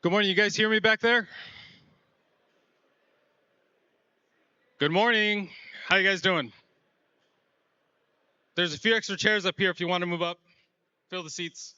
Good morning. You guys hear me back there? Good morning. How you guys doing? There's a few extra chairs up here if you want to move up. Fill the seats.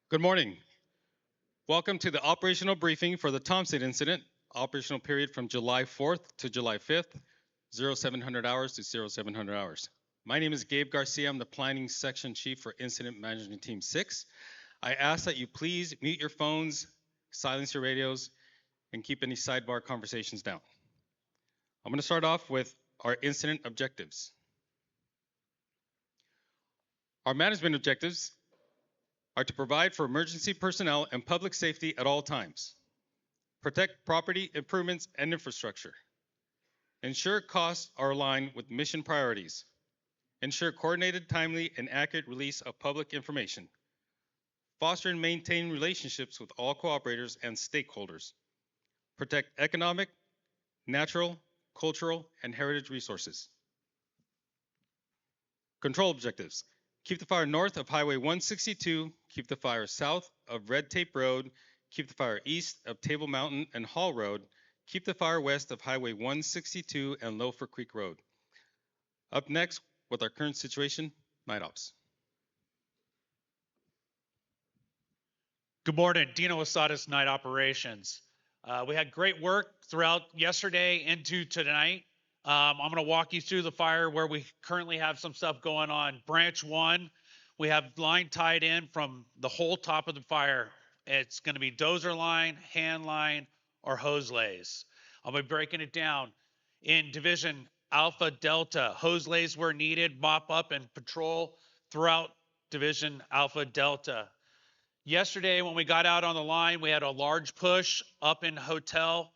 Good morning. Welcome to the operational briefing for the Thompson incident, operational period from July 4th to July 5th, 0700 hours to 0700 hours. My name is Gabe Garcia. I'm the Planning Section Chief for Incident Management Team 6. I ask that you please mute your phones, silence your radios, and keep any sidebar conversations down. I'm going to start off with our incident objectives. Our management objectives are to provide for emergency personnel and public safety at all times, protect property, improvements, and infrastructure, ensure costs are aligned with mission priorities, ensure coordinated, timely, and accurate release of public information, foster and maintain relationships with all cooperators and stakeholders, protect economic, natural, cultural, and heritage resources. Control objectives. Keep the fire north of Highway 162, keep the fire south of Red Tape Road, keep the fire east of Table Mountain and Hall Road, keep the fire west of Highway 162 and Loafer Creek Road. Up next, with our current situation, night ops. Good morning, Dino Asadas, Night Operations. We had great work throughout yesterday into tonight. I'm going to walk you through the fire where we currently have some stuff going on. Branch 1, we have line tied in from the whole top of the fire. It's going to be dozer line, hand line, or hose lays. I'll be breaking it down. In Division Alpha Delta, hose lays were needed, mop up and patrol throughout Division Alpha Delta. Yesterday, when we got out on the line, we had a large push up in hotel.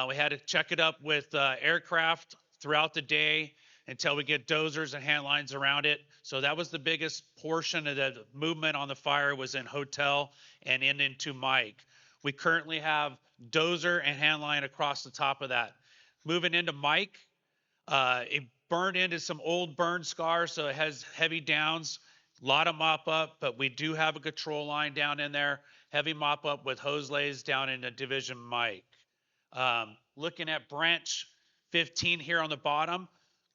We had to check it up with aircraft throughout the day until we get dozers and hand lines around it. So that was the biggest portion of the movement on the fire was in hotel and into Mike. We currently have dozer and hand line across the top of that. Moving into Mike, it burned into some old burn scars, so it has heavy downs. A lot of mop up, but we do have a control line down in there. Heavy mop up with hose lays down in the Division Mike. Looking at branch 15 here on the bottom,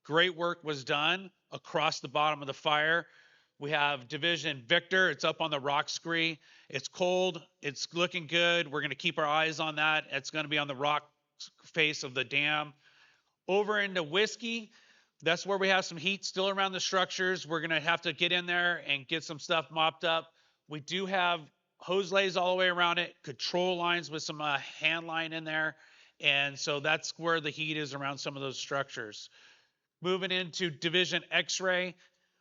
great work was done across the bottom of the fire. We have Division Victor, it's up on the rock scree. It's cold, it's looking good. We're gonna keep our eyes on that. It's gonna be on the rock face of the dam. Over into Whiskey, that's where we have some heat still around the structures. We're going to have to get in there and get some stuff mopped up. We do have hose lays all the way around it, control lines with some hand line in there. And so that's where the heat is around some of those structures. Moving into Division X-ray,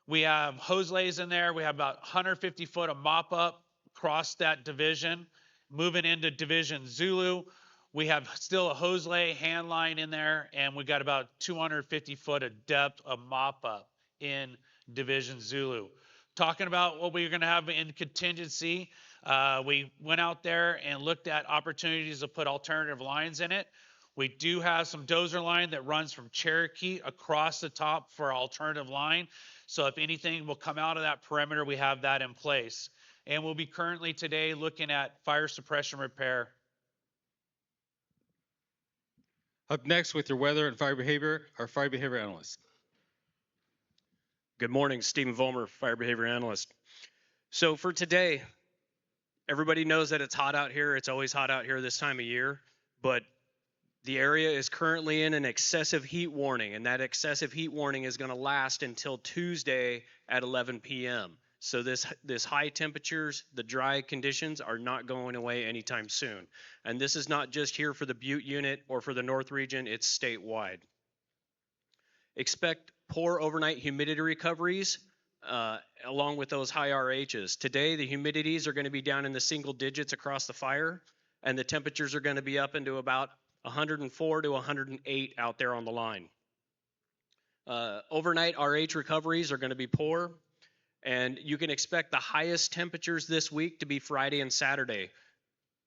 we have hose lays in there. We have about 150 foot of mop up across that division. Moving into Division Zulu, we have still a hose lay, hand line in there, and we got about 250 foot of depth of mop up in Division Zulu. Talking about what we're going to have in contingency, we went out there and looked at opportunities to put alternative lines in it. We do have some dozer line that runs from Cherokee across the top for alternative line. So if anything will come out of that perimeter, we have that in place. And we'll be currently today looking at fire suppression repair. Up next with your weather and fire behavior, our fire behavior analyst. Good morning, Stephen Vollmer, Fire Behavior Analyst. So for today, everybody knows that it's hot out here. It's always hot out here this time of year, but the area is currently in an excessive heat warning, and that excessive heat warning is going to last until Tuesday at 11 p.m. So this high temperatures, the dry conditions are not going away anytime soon. And this is not just here for the Butte unit or for the North region, it's statewide. Expect poor overnight humidity recoveries along with those high RHs. Today, the humidities are going to be down in the single digits across the fire, and the temperatures are going to be up into about 104 to 108 out there on the line. Overnight RH recoveries are going to be poor, and you can expect the highest temperatures this week to be Friday and Saturday.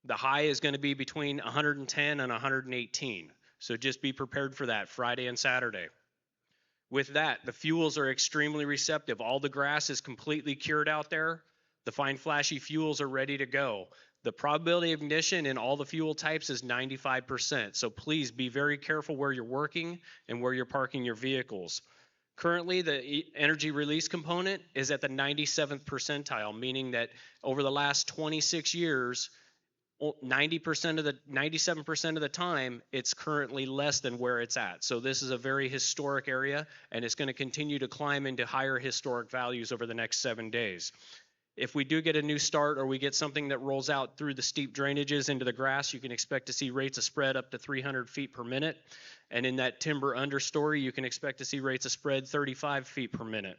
The high is going to be between 110 and 118, so just be prepared for that Friday and Saturday. With that, the fuels are extremely receptive. All the grass is completely cured out there. The fine flashy fuels are ready to go. The probability of ignition in all the fuel types is 95%. So please be very careful where you're working and where you're parking your vehicles. Currently, the energy release component is at the 97th percentile, meaning that over the last 26 years, 97% of the time, it's currently less than where it's at. So this is a very historic area, and it's going to continue to climb into higher historic values over the next 7 days. If we do get a new start or we get something that rolls out through the steep drainages into the grass, you can expect to see rates of spread up to 300 feet per minute. And in that timber understory, you can expect to see rates of spread 35 feet per minute.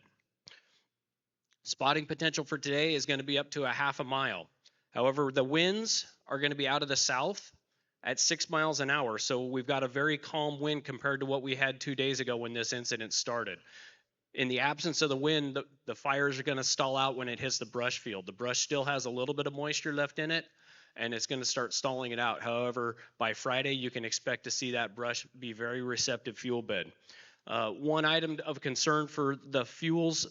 Spotting potential for today is going to be up to a half a mile. However, the winds are going to be out of the south at 6 miles an hour. So we've got a very calm wind compared to what we had 2 days ago when this incident started. In the absence of the wind, the fires are going to stall out when it hits the brush field. The brush still has a little bit of moisture left in it, and it's going to start stalling it out. However, by Friday, you can expect to see that brush be very receptive fuel bed. One item of concern for the fuels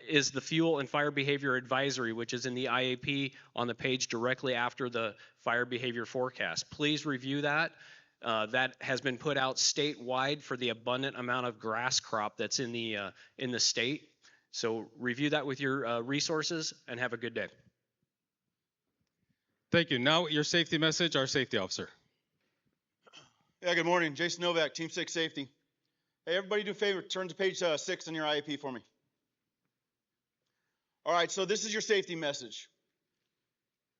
is the Fuel and Fire Behavior Advisory, which is in the IAP on the page directly after the fire behavior forecast. Please review that. That has been put out statewide for the abundant amount of grass crop that's in the state. So review that with your resources and have a good day. Thank you. Now your safety message, our safety officer. Yeah, good morning. Jason Novak, Team 6 Safety. Hey, everybody do a favor, turn to page 6 in your IAP for me. All right, so this is your safety message.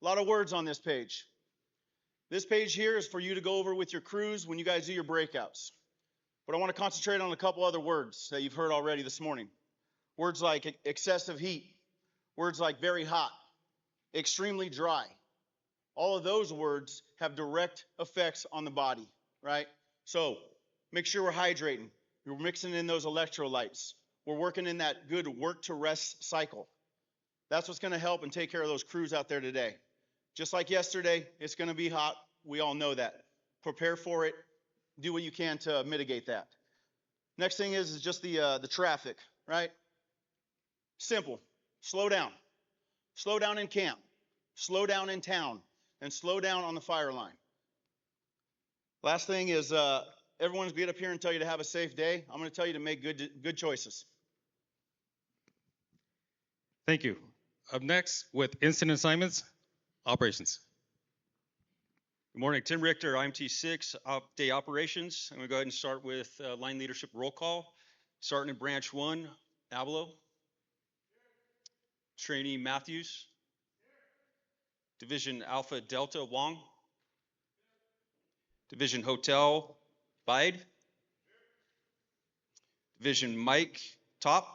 A lot of words on this page. This page here is for you to go over with your crews when you guys do your breakouts. But I want to concentrate on a couple other words that you've heard already this morning. Words like excessive heat, words like very hot, extremely dry. All of those words have direct effects on the body, right? So make sure we're hydrating. We're mixing in those electrolytes. We're working in that good work to rest cycle. That's what's going to help and take care of those crews out there today. Just like yesterday, it's going to be hot. We all know that. Prepare for it. Do what you can to mitigate that. Next thing is just the traffic, right? Simple. Slow down. Slow down in camp. Slow down in town. And slow down on the fire line. Last thing is everyone's going to get up here and tell you to have a safe day. I'm going to tell you to make good choices. Thank you. Up next with incident assignments, operations. Good morning, Tim Richter, IMT 6, day operations. I'm going to go ahead and start with line leadership roll call. Starting in branch 1, Avalo. Trainee Matthews. Division Alpha Delta Wong. Division Hotel Bide. Division Mike Top.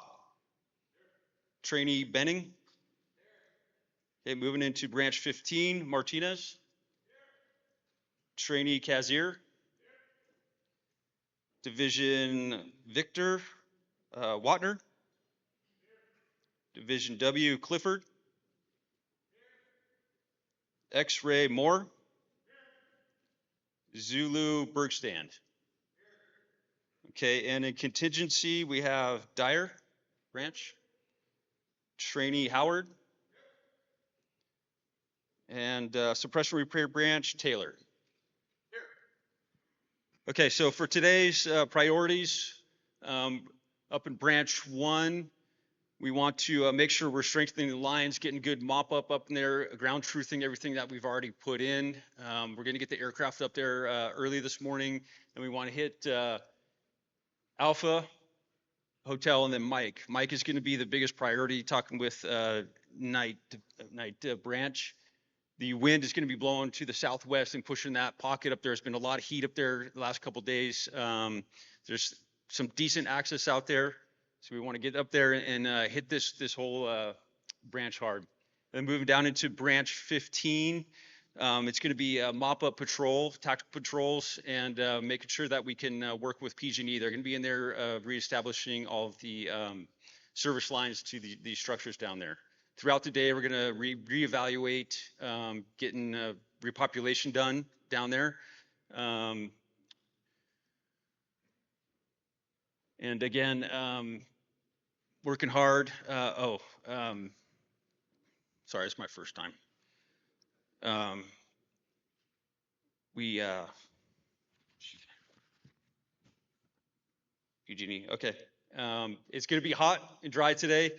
Trainee Benning. Okay, moving into branch 15, Martinez. Trainee Kazier. Division Victor Watner. Division W Clifford. X-ray Moore. Zulu Bergstand. Okay, and in contingency, we have Dyer Branch, Trainee Howard, and suppression repair branch Taylor. Okay, so for today's priorities, up in branch 1, we want to make sure we're strengthening the lines, getting good mop up in there, ground truthing everything that we've already put in. We're going to get the aircraft up there early this morning, and we want to hit Alpha Hotel and then Mike. Mike is going to be the biggest priority, talking with night branch. The wind is going to be blowing to the southwest and pushing that pocket up there. There's been a lot of heat up there the last couple of days. There's some decent access out there. So we want to get up there and hit this whole branch hard. Then moving down into branch 15, it's going to be mop-up patrol, tactical patrols, and making sure that we can work with PG&E. They're going to be in there reestablishing all of the service lines to these structures down there. Throughout the day, we're going to reevaluate getting repopulation done down there. And again, working hard. Sorry, it's my first time. Eugenie, okay. It's going to be hot and dry today.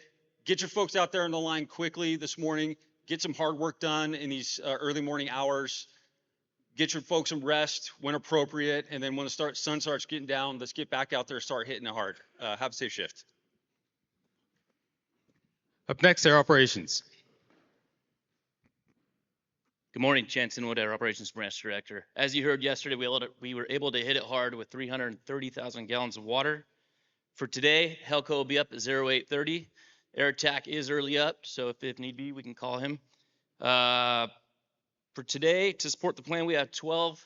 Get your folks out there on the line quickly this morning. Get some hard work done in these early morning hours. Get your folks some rest when appropriate, and then when the sun starts getting down, let's get back out there and start hitting it hard. Have a safe shift. Up next, air operations. Good morning, Jensen Wood, Air Operations Branch Director. As you heard yesterday, we were able to hit it hard with 330,000 gallons of water. For today, Helco will be up at 0830. Air attack is early up, so if need be, we can call him. For today, to support the plan, we have 12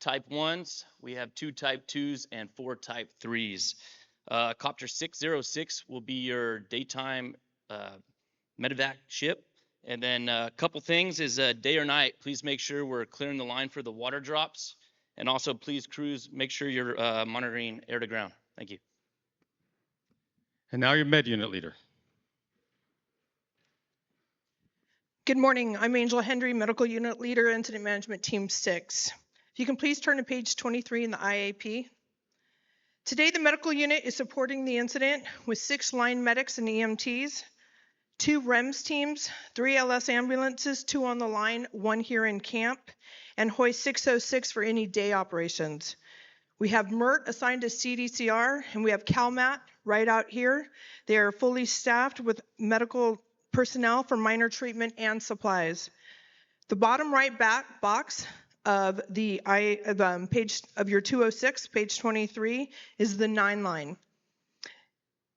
Type 1s, we have 2 Type 2s, and 4 Type 3s. Copter 606 will be your daytime medevac ship. And then a couple things is day or night, please make sure we're clearing the line for the water drops. And also, please, crews, make sure you're monitoring air to ground. Thank you. And now your med unit leader. Good morning. I'm Angela Hendry, Medical Unit Leader, Incident Management Team 6. If you can please turn to page 23 in the IAP. Today, the medical unit is supporting the incident with 6 line medics and EMTs, 2 REMS teams, 3 LS ambulances, 2 on the line, 1 here in camp, and hoist 606 for any day operations. We have MERT assigned to CDCR, and we have CalMat right out here. They are fully staffed with medical personnel for minor treatment and supplies. The bottom right back box of the page of your 206, page 23, is the 9 line.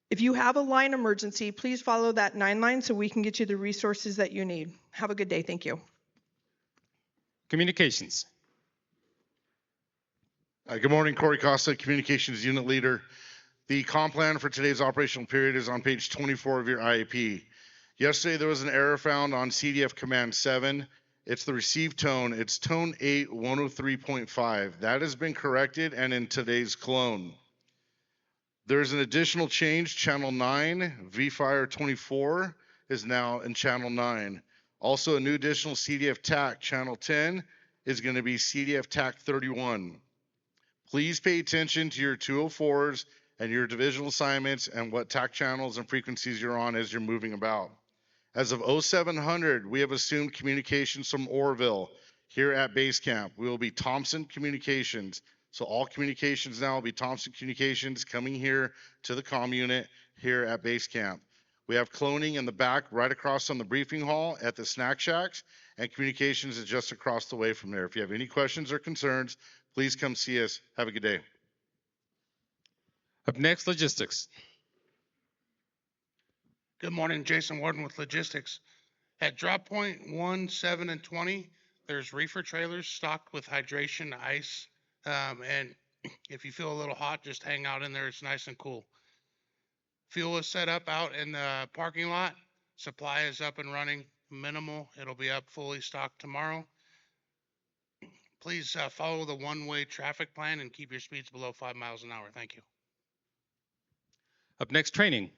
If you have a line emergency, please follow that 9 line so we can get you the resources that you need. Have a good day. Thank you. Communications. Good morning, Corey Costa, Communications Unit Leader. The comm plan for today's operational period is on page 24 of your IAP. Yesterday, there was an error found on CDF Command 7. It's the received tone. It's tone 8, 103.5. That has been corrected and in today's clone. There's an additional change, channel 9, VFire 24 is now in channel 9. Also, a new additional CDF TAC, channel 10, is going to be CDF TAC 31. Please pay attention to your 204s and your divisional assignments and what TAC channels and frequencies you're on as you're moving about. As of 0700, we have assumed communications from Orville here at base camp. We will be Thompson Communications. So all communications now will be Thompson Communications coming here to the comm unit here at base camp. We have cloning in the back right across on the briefing hall at the snack shacks, and communications is just across the way from there. If you have any questions or concerns, please come see us. Have a good day. Up next, logistics. Good morning, Jason Warden with Logistics. At drop point 1, 7, and 20, there's reefer trailers stocked with hydration, ice, and if you feel a little hot, just hang out in there. It's nice and cool. Fuel is set up out in the parking lot. Supply is up and running, minimal. It'll be up fully stocked tomorrow. Please follow the one-way traffic plan and keep your speeds below 5 miles an hour. Thank you. Up next, training.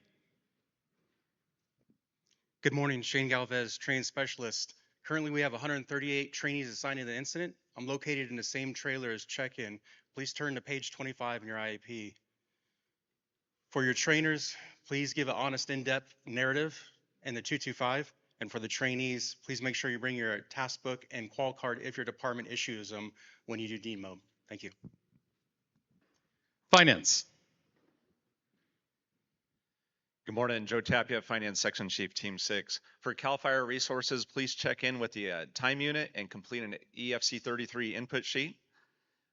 Good morning, Shane Galvez, training specialist. Currently, we have 138 trainees assigned to the incident. I'm located in the same trailer as check-in. Please turn to page 25 in your IAP. For your trainers, please give an honest, in-depth narrative in the 225. And for the trainees, please make sure you bring your task book and qual card if your department issues them when you do demo. Thank you. Finance. Good morning, Joe Tapia, Finance Section Chief, Team 6. For CAL FIRE resources, please check in with the time unit and complete an EFC 33 input sheet.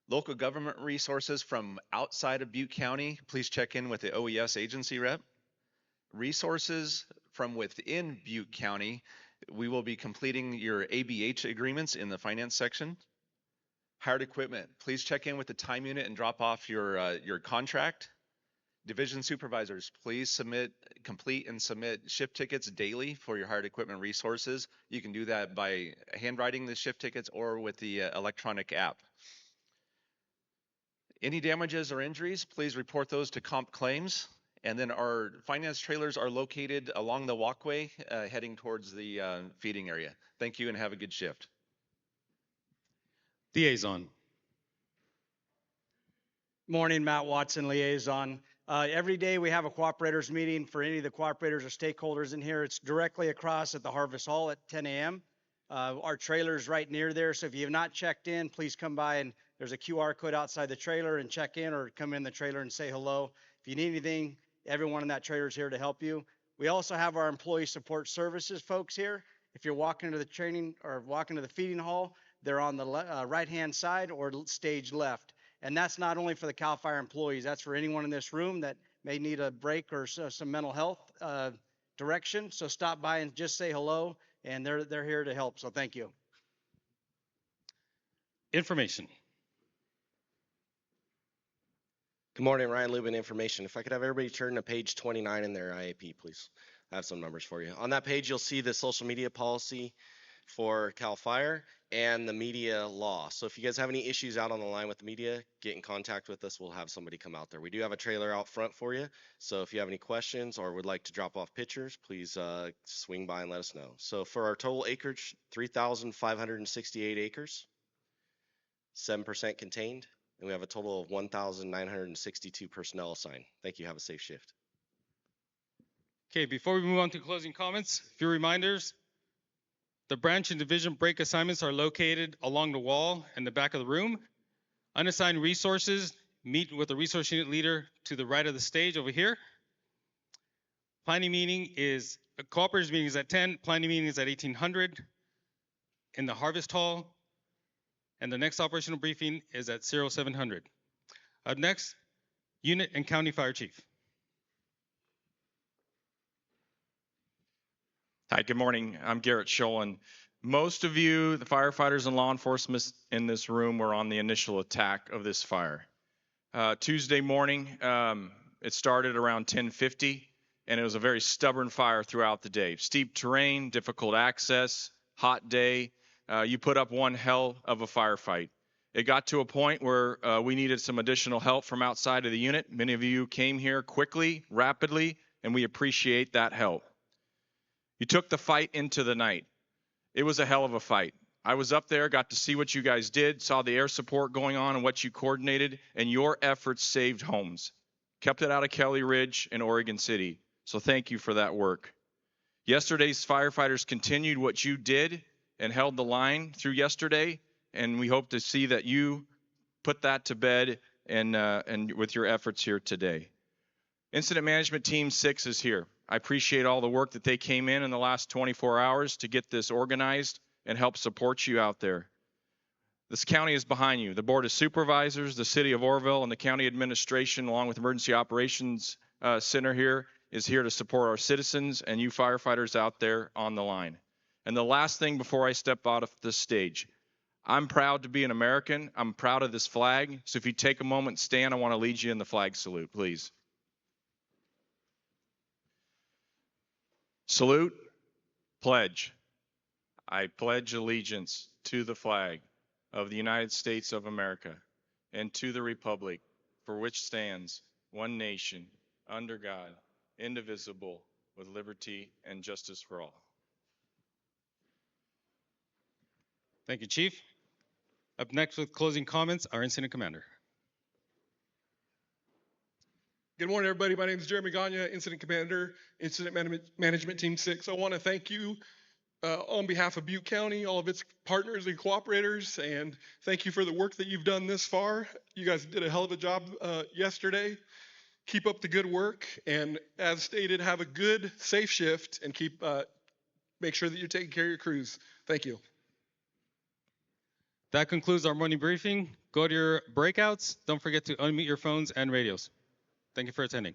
Local government resources from outside of Butte County, please check in with the OES agency rep. Resources from within Butte County, we will be completing your ABH agreements in the finance section. Hired equipment, please check in with the time unit and drop off your contract. Division supervisors, please complete and submit shift tickets daily for your hired equipment resources. You can do that by handwriting the shift tickets or with the electronic app. Any damages or injuries, please report those to comp claims. And then our finance trailers are located along the walkway heading towards the feeding area. Thank you and have a good shift. Liaison. Morning, Matt Watson, Liaison. Every day we have a cooperators meeting for any of the cooperators or stakeholders in here. It's directly across at the Harvest Hall at 10 a.m. Our trailer's right near there, so if you have not checked in, please come by and there's a QR code outside the trailer and check in, or come in the trailer and say hello. If you need anything, everyone in that trailer is here to help you. We also have our employee support services folks here. If you're walking to the training or walking to the feeding hall, they're on the right-hand side or stage left. And that's not only for the CAL FIRE employees, that's for anyone in this room that may need a break or some mental health direction. So stop by and just say hello, and they're here to help. So thank you. Information. Good morning, Ryan Lubin, Information. If I could have everybody turn to page 29 in their IAP, please. I have some numbers for you. On that page, you'll see the social media policy for CAL FIRE and the media law. So if you guys have any issues out on the line with the media, get in contact with us. We'll have somebody come out there. We do have a trailer out front for you. So if you have any questions or would like to drop off pictures, please swing by and let us know. So for our total acreage, 3,568 acres, 7% contained, and we have a total of 1,962 personnel assigned. Thank you. Have a safe shift. Okay, before we move on to closing comments, a few reminders. The branch and division break assignments are located along the wall in the back of the room. Unassigned resources, meet with the resource unit leader to the right of the stage over here. Planning meeting is, cooperators meeting is at 10, planning meeting is at 1800 in the Harvest Hall. And the next operational briefing is at 0700. Up next, unit and county fire chief. Hi, good morning. I'm Garrett Scholin. Most of you, the firefighters and law enforcement in this room, were on the initial attack of this fire. Tuesday morning, it started around 10:50, and it was a very stubborn fire throughout the day. Steep terrain, difficult access, hot day. You put up one hell of a firefight. It got to a point where we needed some additional help from outside of the unit. Many of you came here quickly, rapidly, and we appreciate that help. You took the fight into the night. It was a hell of a fight. I was up there, got to see what you guys did, saw the air support going on and what you coordinated, and your efforts saved homes. Kept it out of Kelly Ridge and Oregon City. So thank you for that work. Yesterday's firefighters continued what you did and held the line through yesterday, and we hope to see that you put that to bed and with your efforts here today. Incident Management Team 6 is here. I appreciate all the work that they came in the last 24 hours to get this organized and help support you out there. This county is behind you. The Board of Supervisors, the City of Orville, and the County Administration, along with Emergency Operations Center here, is here to support our citizens and you firefighters out there on the line. And the last thing before I step out of this stage, I'm proud to be an American. I'm proud of this flag. So if you take a moment, stand, I want to lead you in the flag salute, please. Salute, pledge. I pledge allegiance to the flag of the United States of America and to the republic for which stands one nation, under God, indivisible, with liberty and justice for all. Thank you, Chief. Up next with closing comments, our Incident Commander. Good morning, everybody. My name is Jeremy Gagne, Incident Commander, Incident Management Team 6. I want to thank you on behalf of Butte County, all of its partners and cooperators, and thank you for the work that you've done this far. You guys did a hell of a job yesterday. Keep up the good work, and as stated, have a good, safe shift, and make sure that you're taking care of your crews. Thank you. That concludes our morning briefing. Go to your breakouts. Don't forget to unmute your phones and radios. Thank you for attending.